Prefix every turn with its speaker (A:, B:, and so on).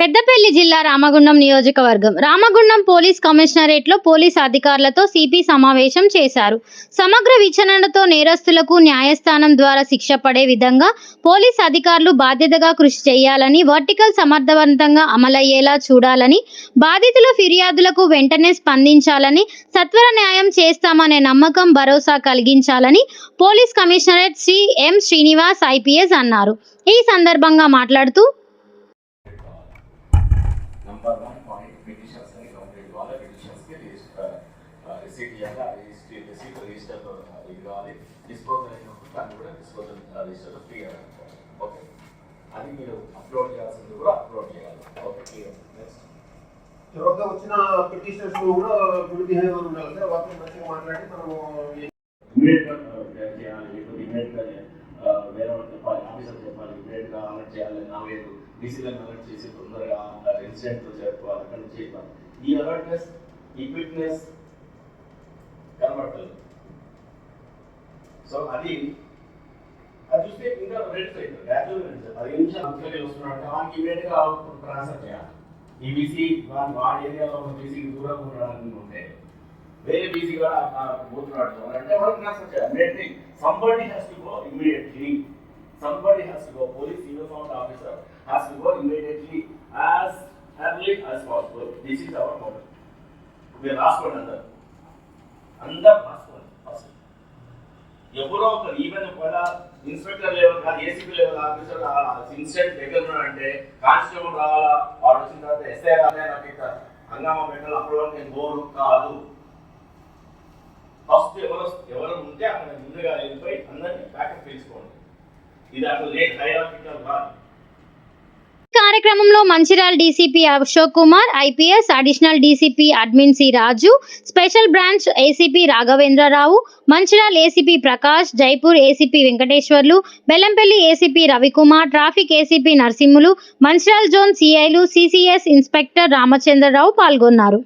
A: పెద్దపల్లి జిల్లా రామగుండం నియోజకవర్గం Ramagundam police కమిషనరేట్లో police అధికారులతో సిపి సమావేశం చేశారు. సమగ్ర విచారణతో నేరస్తులకు న్యాయస్థానం ద్వారా శిక్ష పడే విధంగా పోలీస్ అధికారులు బాధ్యతగా కృషి చేయాలని, వర్టికల్ సమర్థవంతంగా అమలయ్యేలా చూడాలని, బాధితుల ఫిర్యాదులకు వెంటనే స్పందించాలని, సత్వర న్యాయం చేస్తామనే నమ్మకం, భరోసా కలిగించాలని పోలీస్ కమిషనరేట్ శ్రీ ఎం శ్రీనివాస్ ఐపీఎస్ అన్నారు. ఈ సందర్భంగా మాట్లాడుతూ
B: नंबर 1 पॉइंट पिटिशनर्स ने कंप्लीट वाला पिटिशनर्स के रिसीट किया रिसीट रजिस्टर ఇది కావాలి డిస్పోజల్ అయినప్పుడు దాన్ని కూడా డిస్పోజల్ రిజిస్టర్లో ఫ్రీగా ఓకే అది మీరు అప్లోడ్ చేయాల్సింది కూడా అప్లోడ్ చేయాలి. Okay clear. నెక్స్ట్
C: తర్వాత వచ్చిన పిటిషనర్స్ కూడా గుడ్ బిహేవియర్ ఉండాలి సార్. వాళ్ళతో మంచిగా మాట్లాడి మనము
B: ఇమీడియట్గా చేయాలి. ఇప్పుడు ఇమీడియట్గా వేరే వాళ్ళు చెప్పాలి, ఆఫీసర్ చెప్పాలి, ఇమీడియట్గా అలర్ట్ చేయాలి. నాలుగైదు డీసీలను అలర్ట్ చేసి తొందరగా ఇన్సిడెంట్తో చెప్పాలి. అక్కడ నుంచి చెప్పాలి. ఈ అలర్ట్నెస్, ఈ క్విక్నెస్ కనబడుతుంది. సో అది చూస్తే ఇంకా రెడ్ సైడ్ గ్రాడ్యువల్ 10 నిమిషాలు ముఖ్యంగా వస్తున్నాడు వానికి ఇమీడియట్గా అవుట్పుట్ ట్రాన్స్ఫర్ చేయాలి. ఈ బీసీ వాడి ఏరియాలో ఉన్న బీసీకి దూరంగా ఉండడానికి ఉంటే వేరే బీసీ కూడా పోతున్నాడు అంటే వాళ్ళకి ట్రాన్స్ఫర్ చేయాలి. Immediately somebody has to go immediately. Somebody has to go. Police uniformed officer has to go immediately as early as possible. This is our model. We are asked for another. Under passport. ఎవరో ఒక even ఒకవేళ inspector level కాదు, ACP level officer incident దగ్గర ఉన్నాడంటే constable రావాలా, వాడు వచ్చిన తర్వాత ఎస్ఐ రాలే, నాకు ఇక్కడ హంగామా పెట్టాలి, అప్పుడు నేను గోరు కాదు. ఫస్ట్ ఎవరు ఉంటే అక్కడ ముందుగా వెళ్ళిపోయి అందరినీ బ్యాకప్ తీసుకోండి.
A: కార్యక్రమంలో Mancherial DCP Ashok Kumar, IPS additional DCP admin C Raju, special branch ACP Raghavendrarao, Mancherial ACP Prakash, Jaipur ACP Venkateswarlu, Bellampalli ACP Ravikumar, traffic ACP Narasimhulu, Mancherial zone సిఐలు, సిసిఎస్ ఇన్స్పెక్టర్ రామచంద్రరావు పాల్గొన్నారు.